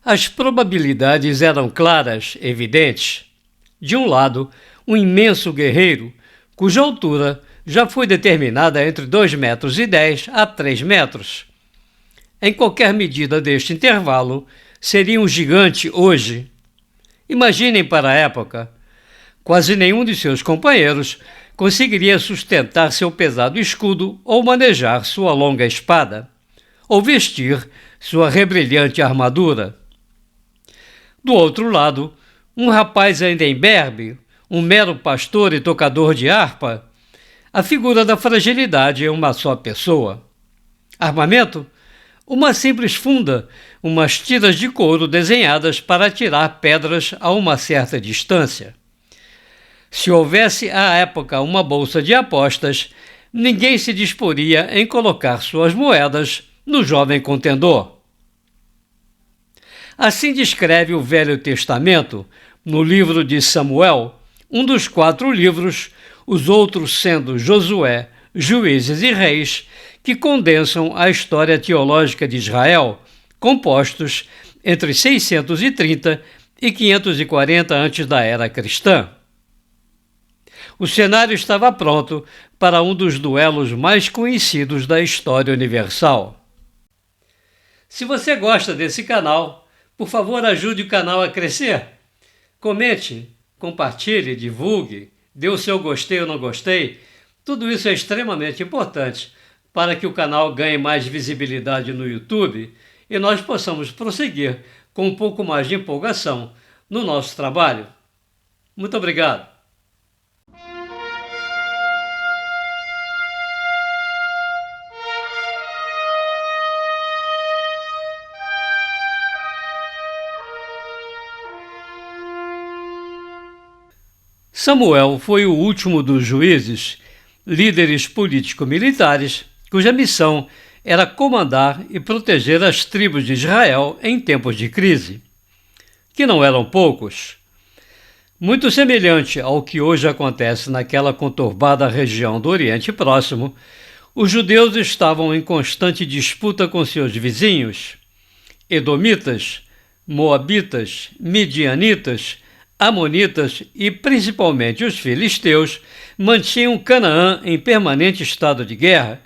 As probabilidades eram claras, evidentes. De um lado, um imenso guerreiro, cuja altura já foi determinada entre 2,10 m a 3 metros. Em qualquer medida deste intervalo, seria um gigante hoje. Imaginem para a época. Quase nenhum de seus companheiros conseguiria sustentar seu pesado escudo ou manejar sua longa espada, ou vestir sua rebrilhante armadura. Do outro lado, um rapaz ainda imberbe, um mero pastor e tocador de harpa, a figura da fragilidade em uma só pessoa. Armamento? Uma simples funda, umas tiras de couro desenhadas para atirar pedras a uma certa distância. Se houvesse à época uma bolsa de apostas, ninguém se disporia em colocar suas moedas no jovem contendor. Assim descreve o Velho Testamento, no livro de Samuel, um dos 4 livros, os outros sendo Josué, Juízes e Reis, que condensam a história teológica de Israel, compostos entre 630 e 540 antes da era cristã. O cenário estava pronto para um dos duelos mais conhecidos da história universal. Se você gosta desse canal, por favor, ajude o canal a crescer. Comente, compartilhe, divulgue, dê o seu gostei ou não gostei. Tudo isso é extremamente importante para que o canal ganhe mais visibilidade no YouTube e nós possamos prosseguir com um pouco mais de empolgação no nosso trabalho. Muito obrigado. Samuel foi o último dos juízes, líderes político-militares, cuja missão era comandar e proteger as tribos de Israel em tempos de crise, que não eram poucos. Muito semelhante ao que hoje acontece naquela conturbada região do Oriente Próximo, os judeus estavam em constante disputa com seus vizinhos, edomitas, moabitas, midianitas, amonitas e principalmente os filisteus mantinham Canaã em permanente estado de guerra,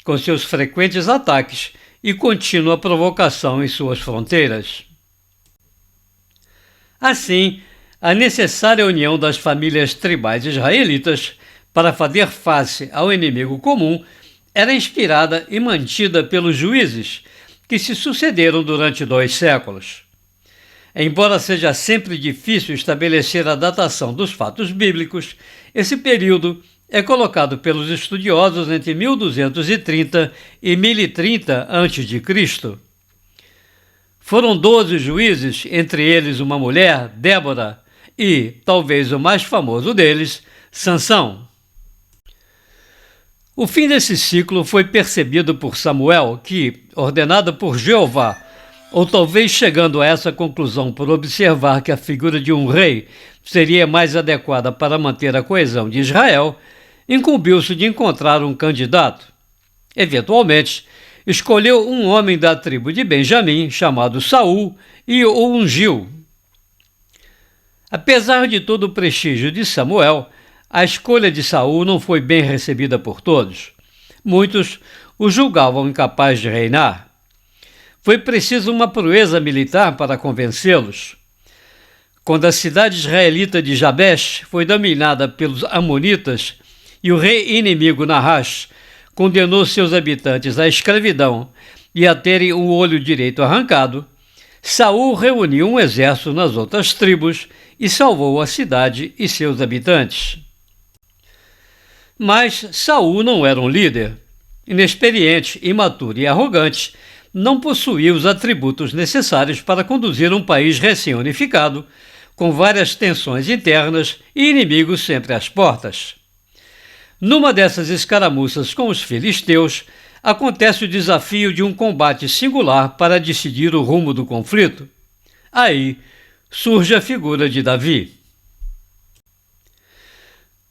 com seus frequentes ataques e contínua provocação em suas fronteiras. Assim, a necessária união das famílias tribais israelitas para fazer face ao inimigo comum era inspirada e mantida pelos juízes, que se sucederam durante 2 séculos. Embora seja sempre difícil estabelecer a datação dos fatos bíblicos, esse período é colocado pelos estudiosos entre 1230 e 1030 a.C. Foram 12 juízes, entre eles uma mulher, Débora, e, talvez o mais famoso deles, Sansão. O fim desse ciclo foi percebido por Samuel, que, ordenado por Jeová, ou talvez chegando a essa conclusão por observar que a figura de um rei seria mais adequada para manter a coesão de Israel, incumbiu-se de encontrar um candidato. Eventualmente, escolheu um homem da tribo de Benjamim, chamado Saul, e o ungiu. Apesar de todo o prestígio de Samuel, a escolha de Saul não foi bem recebida por todos. Muitos o julgavam incapaz de reinar. Foi preciso uma proeza militar para convencê-los. Quando a cidade israelita de Jabesh foi dominada pelos amonitas e o rei inimigo Nahash condenou seus habitantes à escravidão e a terem o olho direito arrancado, Saul reuniu um exército nas outras tribos e salvou a cidade e seus habitantes. Mas Saul não era um líder. Inexperiente, imaturo e arrogante, não possuía os atributos necessários para conduzir um país recém-unificado, com várias tensões internas e inimigos sempre às portas. Numa dessas escaramuças com os filisteus, acontece o desafio de um combate singular para decidir o rumo do conflito. Aí surge a figura de Davi.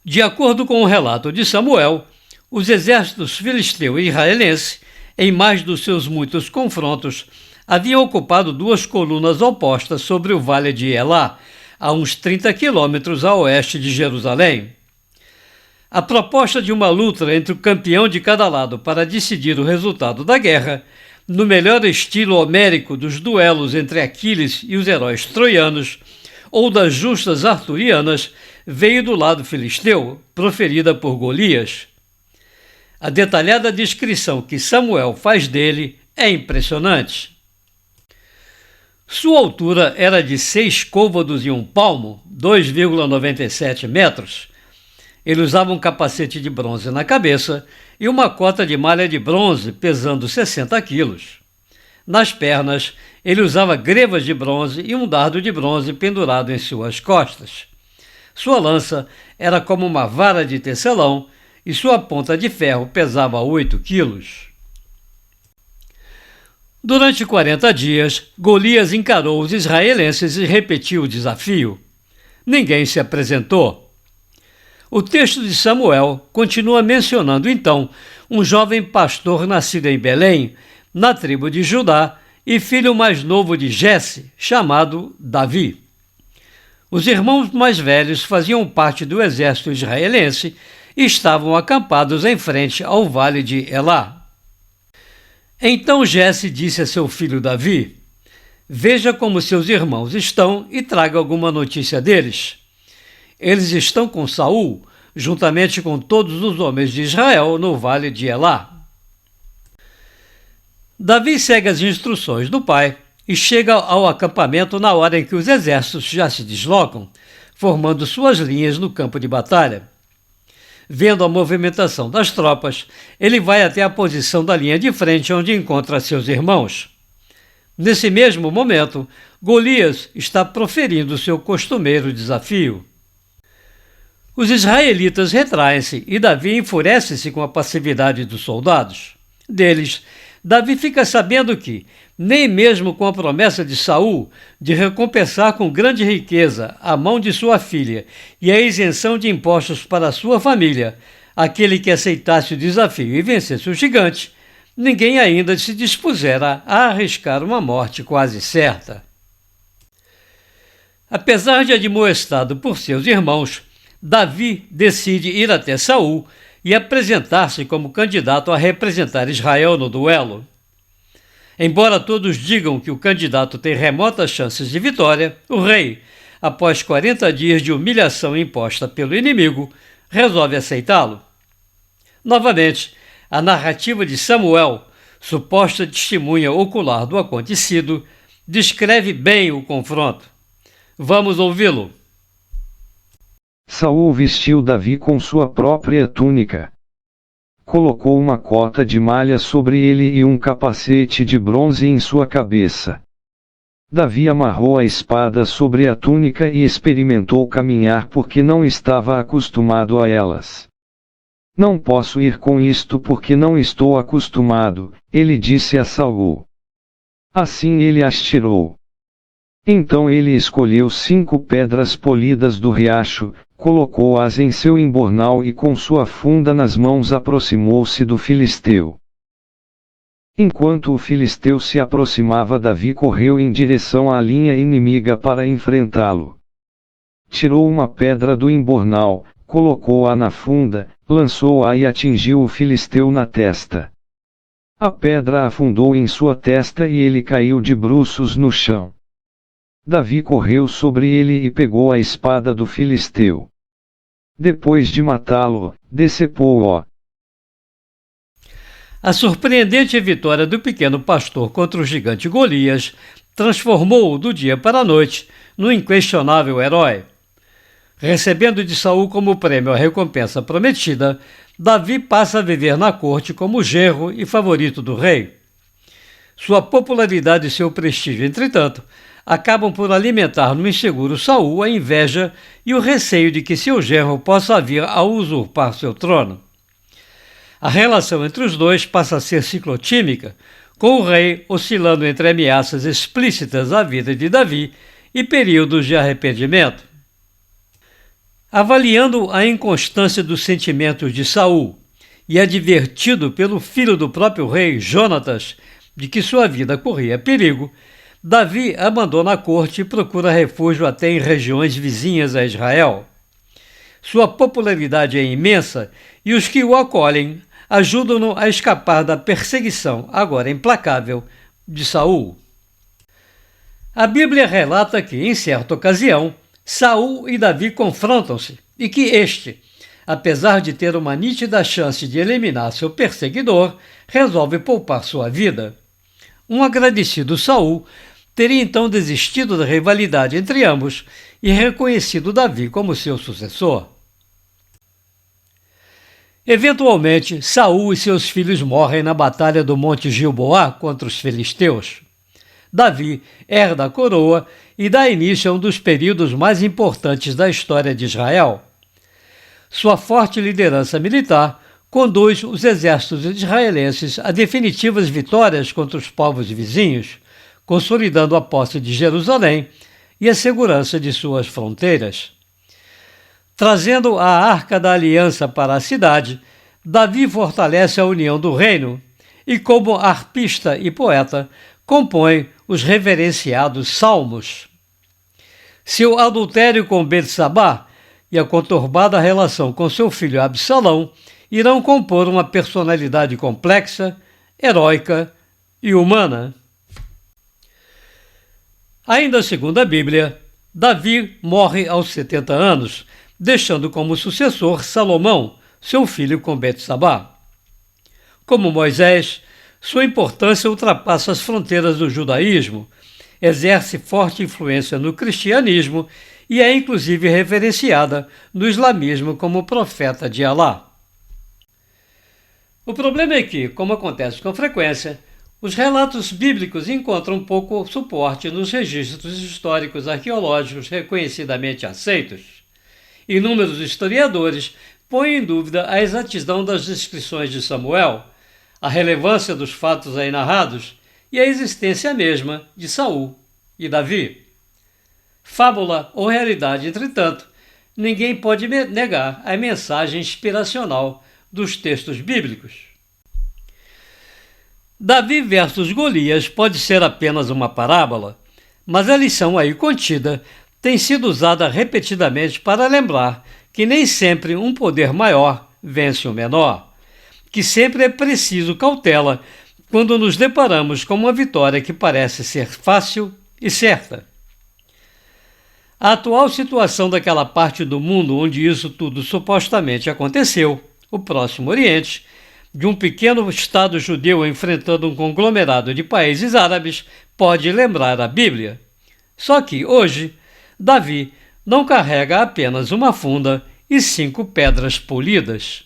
De acordo com o relato de Samuel, os exércitos filisteu e israelense, em mais dos seus muitos confrontos, haviam ocupado duas colunas opostas sobre o vale de Elá, a uns 30 quilômetros a oeste de Jerusalém. A proposta de uma luta entre o campeão de cada lado para decidir o resultado da guerra, no melhor estilo homérico dos duelos entre Aquiles e os heróis troianos, ou das justas arturianas, veio do lado filisteu, proferida por Golias. A detalhada descrição que Samuel faz dele é impressionante. Sua altura era de 6 côvados e 1 palmo, 2,97 metros. Ele usava um capacete de bronze na cabeça e uma cota de malha de bronze pesando 60 quilos. Nas pernas, ele usava grevas de bronze e um dardo de bronze pendurado em suas costas. Sua lança era como uma vara de tecelão e sua ponta de ferro pesava 8 quilos. Durante 40 dias, Golias encarou os israelenses e repetiu o desafio. Ninguém se apresentou. O texto de Samuel continua mencionando, então, um jovem pastor nascido em Belém, na tribo de Judá, e filho mais novo de Jesse, chamado Davi. Os irmãos mais velhos faziam parte do exército israelense e estavam acampados em frente ao vale de Elá. Então Jesse disse a seu filho Davi: Veja como seus irmãos estão e traga alguma notícia deles. Eles estão com Saul, juntamente com todos os homens de Israel, no vale de Elá. Davi segue as instruções do pai e chega ao acampamento na hora em que os exércitos já se deslocam, formando suas linhas no campo de batalha. Vendo a movimentação das tropas, ele vai até a posição da linha de frente onde encontra seus irmãos. Nesse mesmo momento, Golias está proferindo seu costumeiro desafio. Os israelitas retraem-se e Davi enfurece-se com a passividade dos soldados. Deles, Davi fica sabendo que, nem mesmo com a promessa de Saul de recompensar com grande riqueza a mão de sua filha e a isenção de impostos para sua família, aquele que aceitasse o desafio e vencesse o gigante, ninguém ainda se dispusera a arriscar uma morte quase certa. Apesar de admoestado por seus irmãos, Davi decide ir até Saul e apresentar-se como candidato a representar Israel no duelo. Embora todos digam que o candidato tem remotas chances de vitória, o rei, após 40 dias de humilhação imposta pelo inimigo, resolve aceitá-lo. Novamente, a narrativa de Samuel, suposta testemunha ocular do acontecido, descreve bem o confronto. Vamos ouvi-lo. Saul vestiu Davi com sua própria túnica. Colocou uma cota de malha sobre ele e um capacete de bronze em sua cabeça. Davi amarrou a espada sobre a túnica e experimentou caminhar porque não estava acostumado a elas. Não posso ir com isto porque não estou acostumado, ele disse a Saul. Assim ele as tirou. Então ele escolheu 5 pedras polidas do riacho, colocou-as em seu embornal e com sua funda nas mãos aproximou-se do filisteu. Enquanto o filisteu se aproximava, Davi correu em direção à linha inimiga para enfrentá-lo. Tirou uma pedra do embornal, colocou-a na funda, lançou-a e atingiu o filisteu na testa. A pedra afundou em sua testa e ele caiu de bruços no chão. Davi correu sobre ele e pegou a espada do filisteu. Depois de matá-lo, decepou-o. A surpreendente vitória do pequeno pastor contra o gigante Golias transformou-o do dia para a noite num inquestionável herói. Recebendo de Saul como prêmio a recompensa prometida, Davi passa a viver na corte como genro e favorito do rei. Sua popularidade e seu prestígio, entretanto, acabam por alimentar no inseguro Saul a inveja e o receio de que seu genro possa vir a usurpar seu trono. A relação entre os dois passa a ser ciclotímica, com o rei oscilando entre ameaças explícitas à vida de Davi e períodos de arrependimento. Avaliando a inconstância dos sentimentos de Saul e advertido pelo filho do próprio rei, Jonatas, de que sua vida corria perigo, Davi abandona a corte e procura refúgio até em regiões vizinhas a Israel. Sua popularidade é imensa e os que o acolhem ajudam-no a escapar da perseguição, agora implacável, de Saul. A Bíblia relata que, em certa ocasião, Saul e Davi confrontam-se e que este, apesar de ter uma nítida chance de eliminar seu perseguidor, resolve poupar sua vida. Um agradecido Saul teria então desistido da rivalidade entre ambos e reconhecido Davi como seu sucessor. Eventualmente, Saul e seus filhos morrem na batalha do Monte Gilboá contra os filisteus. Davi herda a coroa e dá início a um dos períodos mais importantes da história de Israel. Sua forte liderança militar conduz os exércitos israelenses a definitivas vitórias contra os povos vizinhos, consolidando a posse de Jerusalém e a segurança de suas fronteiras. Trazendo a Arca da Aliança para a cidade, Davi fortalece a união do reino e, como arpista e poeta, compõe os reverenciados Salmos. Seu adultério com Betsabá e a conturbada relação com seu filho Absalão irão compor uma personalidade complexa, heróica e humana. Ainda segundo a Bíblia, Davi morre aos 70 anos, deixando como sucessor Salomão, seu filho com Betsabá. Como Moisés, sua importância ultrapassa as fronteiras do judaísmo, exerce forte influência no cristianismo e é inclusive reverenciada no islamismo como profeta de Alá. O problema é que, como acontece com frequência, os relatos bíblicos encontram pouco suporte nos registros históricos arqueológicos reconhecidamente aceitos. Inúmeros historiadores põem em dúvida a exatidão das descrições de Samuel, a relevância dos fatos aí narrados e a existência mesma de Saul e Davi. Fábula ou realidade, entretanto, ninguém pode negar a mensagem inspiracional dos textos bíblicos. Davi versus Golias pode ser apenas uma parábola, mas a lição aí contida tem sido usada repetidamente para lembrar que nem sempre um poder maior vence o menor, que sempre é preciso cautela quando nos deparamos com uma vitória que parece ser fácil e certa. A atual situação daquela parte do mundo onde isso tudo supostamente aconteceu, o Próximo Oriente, de um pequeno Estado judeu enfrentando um conglomerado de países árabes, pode lembrar a Bíblia. Só que, hoje, Davi não carrega apenas uma funda e 5 pedras polidas.